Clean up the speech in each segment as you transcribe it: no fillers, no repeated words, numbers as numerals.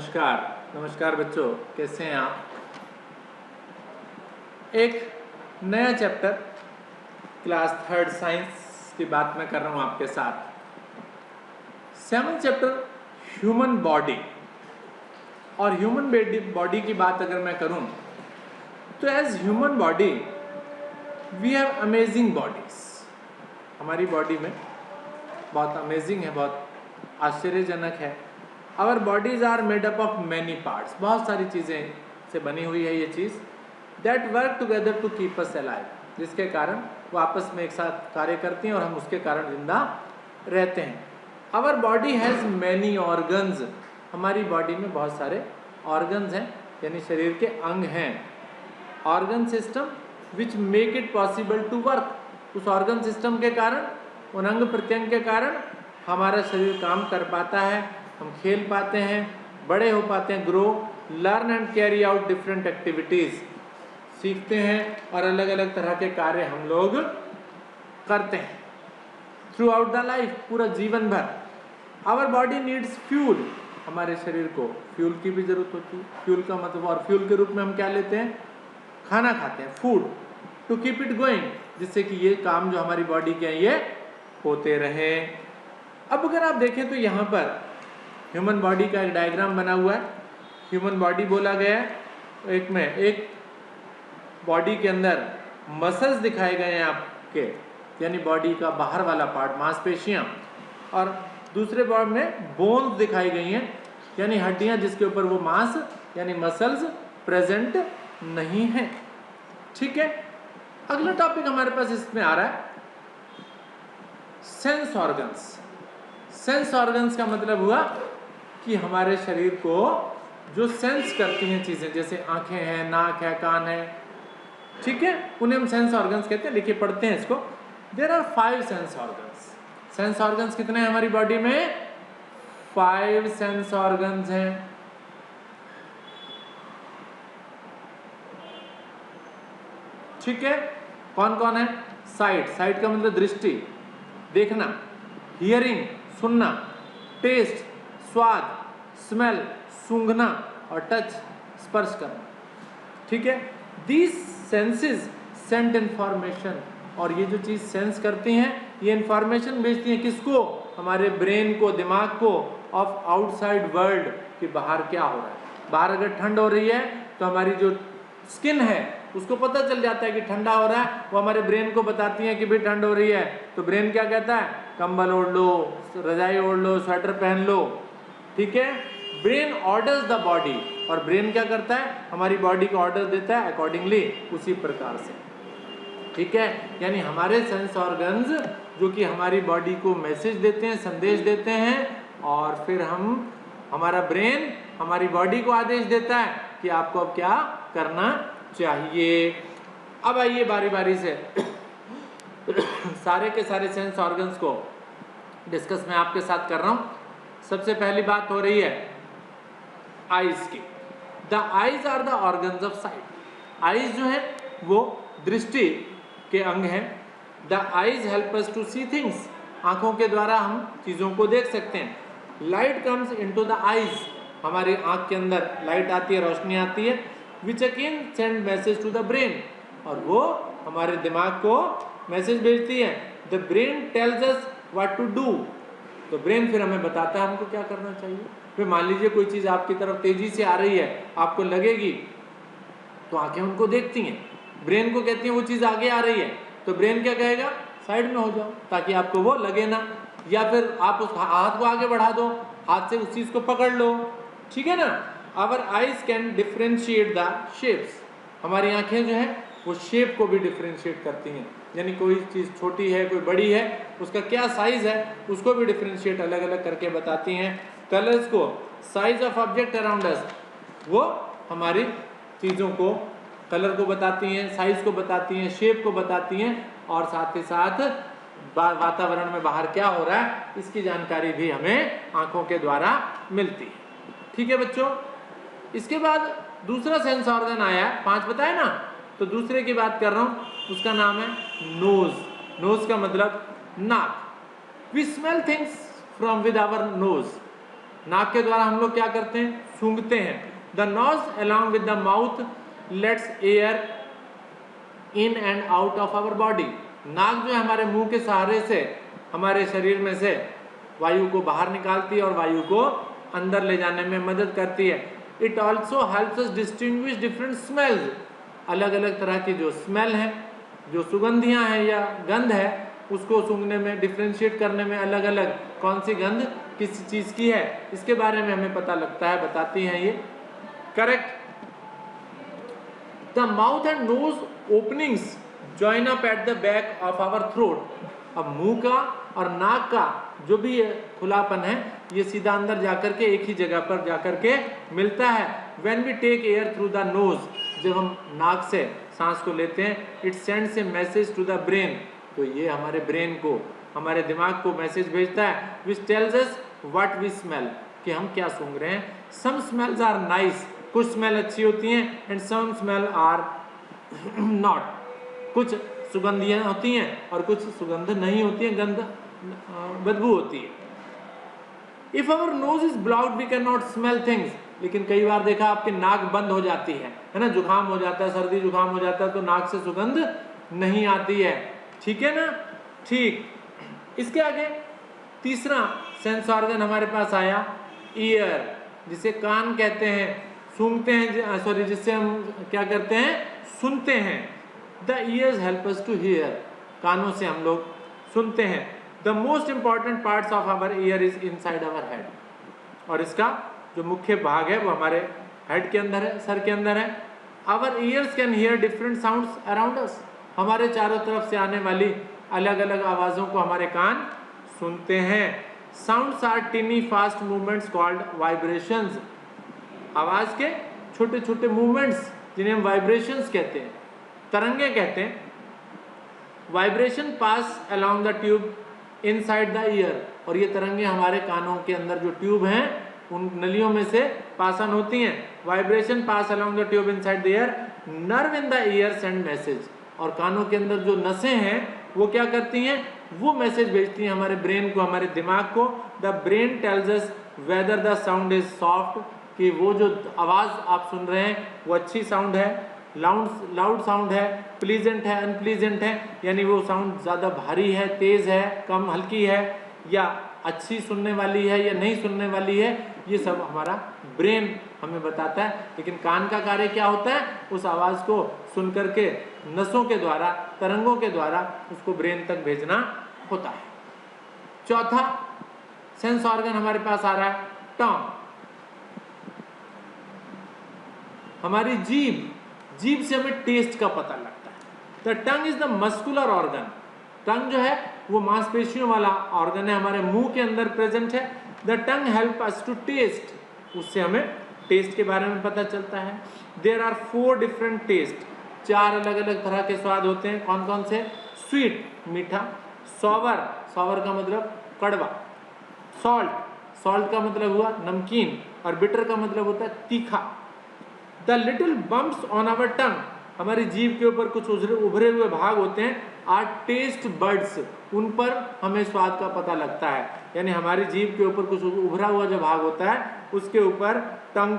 नमस्कार नमस्कार बच्चों, कैसे हैं आप। एक नया चैप्टर क्लास 3 साइंस की बात मैं कर रहा हूं आपके साथ। 7th chapter human body. और ह्यूमन बॉडी की बात अगर मैं करूं तो as human body we have amazing bodies. हमारी बॉडी में बहुत अमेजिंग है, बहुत आश्चर्यजनक है। Our bodies are made up of many parts, बहुत सारी चीज़ें से बनी हुई है ये चीज़। That work together to keep us alive, जिसके कारण वो आपस में एक साथ कार्य करती हैं और हम उसके कारण जिंदा रहते हैं। Our body has many organs, हमारी बॉडी में बहुत सारे ऑर्गन्स हैं, यानी शरीर के अंग हैं। Organ system which make it possible to work, उस ऑर्गन सिस्टम के कारण, उन अंग प्रत्यंग के कारण हमारा शरीर काम कर पाता है, हम खेल पाते हैं, बड़े हो पाते हैं, grow, learn and carry out different activities, सीखते हैं और अलग अलग तरह के कार्य हम लोग करते हैं थ्रू आउट द लाइफ, पूरा जीवन भर। आवर बॉडी नीड्स फ्यूल, हमारे शरीर को फ्यूल की भी जरूरत होती है। फ्यूल का मतलब, और फ्यूल के रूप में हम क्या लेते हैं, खाना खाते हैं, food, to keep it going, जिससे कि ये काम जो हमारी बॉडी के हैं ये होते रहे। अब अगर आप देखें तो यहाँ पर ह्यूमन बॉडी का एक डायग्राम बना हुआ है। ह्यूमन बॉडी बोला गया है, एक बॉडी के अंदर मसल्स दिखाए गए हैं आपके, यानी बॉडी का बाहर वाला पार्ट, मांसपेशियाँ, और दूसरे पार्ट में बोन्स दिखाई गई हैं, यानी हड्डियाँ जिसके ऊपर वो मांस यानी मसल्स प्रेजेंट नहीं है। ठीक है, अगला टॉपिक हमारे पास इसमें आ रहा है सेंस ऑर्गन्स। सेंस ऑर्गन्स का मतलब हुआ कि हमारे शरीर को जो सेंस करती हैं चीजें, जैसे आंखें हैं, नाक है, कान है, ठीक है, उन्हें हम सेंस ऑर्गन्स कहते हैं। लिखिए, पढ़ते हैं इसको। There are 5 sense organs. Sense organs कितने हैं हमारी बॉडी में? 5 सेंस ऑर्गन्स हैं। ठीक है, कौन कौन है? साइट, साइट का मतलब दृष्टि, देखना, हियरिंग, सुनना, टेस्ट, स्वाद, स्मेल, सूंघना, और टच, स्पर्श करना। ठीक है, दीज सेंसेस सेंड इंफॉर्मेशन, और ये जो चीज सेंस करती हैं ये इंफॉर्मेशन भेजती हैं किसको? हमारे ब्रेन को, दिमाग को, ऑफ आउटसाइड वर्ल्ड, कि बाहर क्या हो रहा है। बाहर अगर ठंड हो रही है तो हमारी जो स्किन है उसको पता चल जाता है कि ठंडा हो रहा है, वो हमारे ब्रेन को बताती है कि भाई ठंड हो रही है। तो ब्रेन क्या कहता है? कंबल ओढ़ लो, रजाई ओढ़ लो, स्वेटर पहन लो। ठीक है, ब्रेन ऑर्डर्स द बॉडी, और ब्रेन क्या करता है? हमारी बॉडी को ऑर्डर देता है अकॉर्डिंगली, उसी प्रकार से। ठीक है, यानी हमारे सेंस ऑर्गन्स जो कि हमारी बॉडी को मैसेज देते हैं, संदेश देते हैं, और फिर हमारा ब्रेन हमारी बॉडी को आदेश देता है कि आपको अब क्या करना चाहिए। अब आइए बारी बारी से सारे के सारे सेंस ऑर्गन्स को डिस्कस मैं आपके साथ कर रहा हूं। सबसे पहली बात हो रही है आईज की। The eyes are the organs of sight. Eyes जो है वो दृष्टि के अंग हैं। The eyes help us to see things, आंखों के द्वारा हम चीजों को देख सकते हैं। Light comes into the eyes, हमारी आंख के अंदर लाइट आती है, रोशनी आती है, which again send message to the brain, और वो हमारे दिमाग को मैसेज भेजती है। The brain tells us what to do, तो ब्रेन फिर हमें बताता है हमको क्या करना चाहिए। फिर मान लीजिए कोई चीज़ आपकी तरफ तेजी से आ रही है, आपको लगेगी, तो आंखें उनको देखती हैं, ब्रेन को कहती हैं वो चीज़ आगे आ रही है, तो ब्रेन क्या कहेगा? साइड में हो जाओ ताकि आपको वो लगे ना, या फिर आप उस हाथ को आगे बढ़ा दो, हाथ से उस चीज़ को पकड़ लो। ठीक है ना। Our eyes can differentiate the shapes, हमारी आंखें जो हैं वो शेप को भी डिफ्रेंशिएट करती हैं, यानी कोई चीज़ छोटी है, कोई बड़ी है, उसका क्या साइज है उसको भी डिफ्रेंशिएट अलग अलग करके बताती हैं। कलर्स को, size of object around us, वो हमारी चीज़ों को, कलर को बताती हैं, साइज को बताती हैं, शेप को बताती हैं, और साथ ही साथ वातावरण में बाहर क्या हो रहा है इसकी जानकारी भी हमें आंखों के द्वारा मिलती है। ठीक है बच्चों, इसके बाद दूसरा सेंस ऑर्गन आया, 5 बताया ना, तो दूसरे की बात कर रहा हूं, उसका नाम है नोज। नोज का मतलब नाक। We smell things from with our nose, नाक के द्वारा हम लोग क्या करते हैं, सूंघते हैं। The nose along with the mouth lets air in and out of our body. नाक जो है हमारे मुंह के सहारे से हमारे शरीर में से वायु को बाहर निकालती है और वायु को अंदर ले जाने में मदद करती है। It also helps us distinguish different smells. अलग अलग तरह की जो स्मेल है, जो सुगंधियां हैं या गंध है, उसको सूंघने में, डिफ्रेंशिएट करने में, अलग अलग कौन सी गंध किस चीज की है, इसके बारे में हमें पता लगता है, बताती हैं ये। Correct. The mouth and nose openings join up at the back of our throat. अब मुंह का और नाक का जो भी ये खुलापन है, ये सीधा अंदर जाकर के एक ही जगह पर जाकर के मिलता है। When we take air through the nose, जब हम नाक से सांस को लेते हैं, it sends a message to the brain, तो ये हमारे ब्रेन को, हमारे दिमाग को मैसेज भेजता है, which tells us what we smell, कि हम क्या सूंघ रहे हैं। सम स्मेल्स आर नाइस, कुछ स्मेल अच्छी होती हैं, and some smell are not, कुछ सुगंधियां होती हैं और कुछ सुगंध नहीं होती हैं, गंध बदबू होती है। If our nose is blocked we can not smell things. लेकिन कई बार देखा आपकी नाक बंद हो जाती है ना, जुकाम हो जाता है, सर्दी जुकाम हो जाता है, तो नाक से सुगंध नहीं आती है। ठीक है ना, ठीक। इसके आगे तीसरा सेंस ऑर्गन हमारे पास आया, ईयर, जिसे कान कहते हैं, सूंघते हैं, सॉरी, जिससे हम क्या करते हैं, सुनते हैं। The ears help us to hear, कानों से हम लोग सुनते हैं। The most important parts of our ear is inside our head, और इसका जो मुख्य भाग है वो हमारे हेड के अंदर है, सर के अंदर है। Our ears can hear different sounds around us, हमारे चारों तरफ से आने वाली अलग अलग आवाजों को हमारे कान सुनते हैं। Sounds are tiny fast movements called vibrations, आवाज के छोटे छोटे मूवमेंट्स जिन्हें हम वाइब्रेशंस कहते हैं, तरंगे कहते हैं। Vibration pass along the tube inside the year, और ये तरंगे हमारे कानों के अंदर जो ट्यूब हैं उन नलियों में से पास ऑन होती हैं। Vibration pass along the tube inside the year, nerve in the year send message, और कानों के अंदर जो नसें हैं वो क्या करती हैं, वो मैसेज भेजती हैं हमारे ब्रेन को, हमारे दिमाग को। The brain tells us whether the sound is soft, कि वो जो आवाज आप सुन रहे हैं वो अच्छी साउंड है, लाउड साउंड है, प्लीजेंट है, अनप्लीजेंट है, यानी वो साउंड ज़्यादा भारी है, तेज़ है, कम हल्की है, या अच्छी सुनने वाली है या नहीं सुनने वाली है, ये सब हमारा ब्रेन हमें बताता है। लेकिन कान का कार्य क्या होता है, उस आवाज़ को सुन करके नसों के द्वारा, तरंगों के द्वारा उसको ब्रेन तक भेजना होता है। चौथा सेंस ऑर्गन हमारे पास आ रहा है, टंग, हमारी जीभ से हमें टेस्ट का पता लगता है। The tongue is the muscular organ, tongue जो है वो मांसपेशियों वाला ऑर्गन है, हमारे मुंह के अंदर प्रेजेंट है। The tongue help us to taste, उससे हमें टेस्ट के बारे में पता चलता है। देयर आर 4 डिफरेंट टेस्ट, 4 अलग अलग तरह के स्वाद होते हैं। कौन कौन से? स्वीट, मीठा, सॉवर, सॉवर का मतलब कड़वा, सॉल्ट, सॉल्ट का मतलब हुआ नमकीन, और बिटर का मतलब होता है तीखा। The little bumps on our tongue, हमारी जीभ के ऊपर कुछ उभरे हुए भाग होते हैं, आर टेस्ट बर्ड्स, उन पर हमें स्वाद का पता लगता है। यानी हमारी जीभ के ऊपर कुछ उभरा हुआ जो भाग होता है उसके ऊपर टंग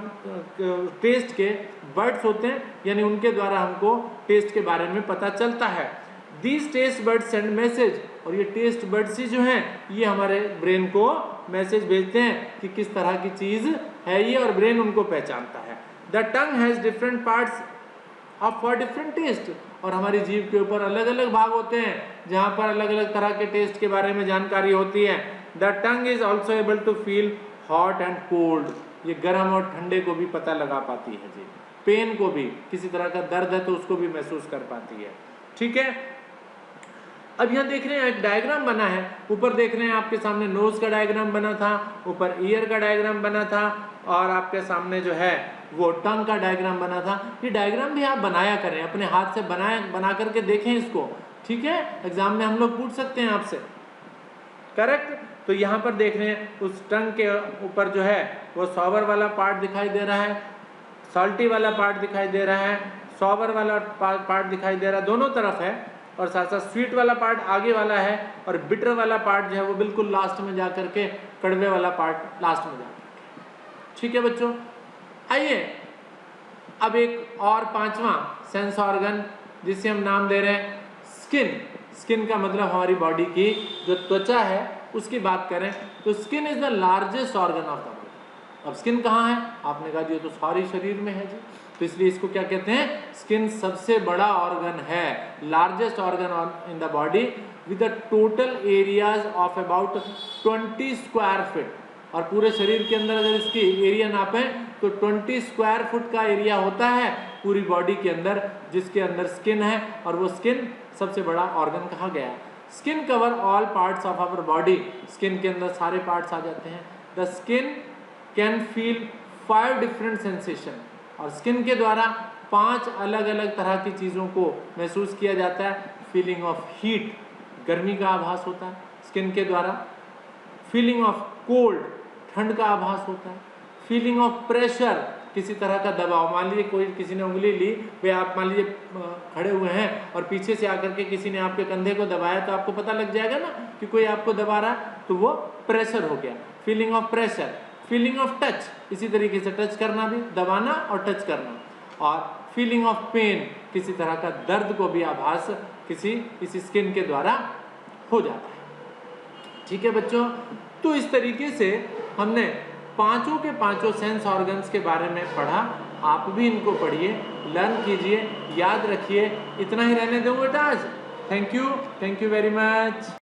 टेस्ट के बर्ड्स होते हैं, यानी उनके द्वारा हमको टेस्ट के बारे में पता चलता है। These taste buds send message, और ये टेस्ट बर्ड्स ही जो हैं ये हमारे ब्रेन को मैसेज भेजते हैं कि किस तरह की चीज़ है ये, और ब्रेन उनको पहचानता है। The tongue has different parts of for different taste, और हमारी जीभ के ऊपर अलग अलग भाग होते हैं जहाँ पर अलग अलग तरह के टेस्ट के बारे में जानकारी होती है। The tongue is also able to feel hot and cold, ये गर्म और ठंडे को भी पता लगा पाती है जी, पेन को भी, किसी तरह का दर्द है तो उसको भी महसूस कर पाती है। ठीक है, अब यहाँ देख रहे हैं एक डायग्राम बना है, ऊपर देख रहे हैं आपके सामने नोज का डायग्राम बना था, ऊपर ईयर का डायग्राम बना था, और आपके सामने जो है वो टंग का डायग्राम बना था। ये डायग्राम भी आप बनाया करें, अपने हाथ से बना करके देखें इसको, ठीक है, एग्जाम में हम लोग पूछ सकते हैं आपसे। करेक्ट, तो यहाँ पर देख रहे हैं उस टंग के ऊपर जो है वो सॉवर वाला पार्ट दिखाई दे रहा है, सॉल्टी वाला पार्ट दिखाई दे रहा है, सॉवर वाला पार्ट दिखाई दे रहा है, दोनों तरफ है, और साथ साथ स्वीट वाला पार्ट आगे वाला है, और बिटर वाला पार्ट जो है वो बिल्कुल लास्ट में जा करके, कड़वे वाला पार्ट लास्ट में जा करके। ठीक है बच्चों, आइए अब एक और पांचवा सेंस ऑर्गन जिसे हम नाम दे रहे हैं स्किन। स्किन का मतलब हमारी बॉडी की जो त्वचा है उसकी बात करें तो skin is the largest organ of the body. अब स्किन कहाँ है, आपने कहा जी तो सारे शरीर में है जी, तो इसलिए इसको क्या कहते हैं, स्किन सबसे बड़ा ऑर्गन है, largest organ in the body with the total areas of about 20 square feet. और पूरे शरीर के अंदर अगर इसकी एरिया नापें तो 20 स्क्वायर फुट का एरिया होता है पूरी बॉडी के अंदर, जिसके अंदर स्किन है, और वो स्किन सबसे बड़ा ऑर्गन कहा गया है। Skin cover all parts of our body, skin के अंदर सारे पार्ट्स आ जाते हैं। The skin can feel 5 different sensation, और स्किन के द्वारा 5 अलग अलग तरह की चीज़ों को महसूस किया जाता है। फीलिंग ऑफ हीट, गर्मी का आभास होता है स्किन के द्वारा। फीलिंग ऑफ कोल्ड, ठंड का आभास होता है। फीलिंग ऑफ प्रेशर, किसी तरह का दबाव, मान लीजिए कोई किसी ने उंगली ली, वे आप मान लीजिए खड़े हुए हैं और पीछे से आकर के किसी ने आपके कंधे को दबाया तो आपको पता लग जाएगा ना कि कोई आपको दबा रहा है, तो वो प्रेशर हो गया, feeling of pressure. Feeling of touch, इसी तरीके से टच करना भी, दबाना और टच करना। और फीलिंग ऑफ पेन, किसी तरह का दर्द को भी आभास किसी स्किन के द्वारा हो जाता है। ठीक है बच्चों, तो इस तरीके से हमने पांचों के पांचों सेंस ऑर्गन्स के बारे में पढ़ा। आप भी इनको पढ़िए, लर्न कीजिए, याद रखिए। इतना ही रहने दूंगा बेटा आज। Thank you very much.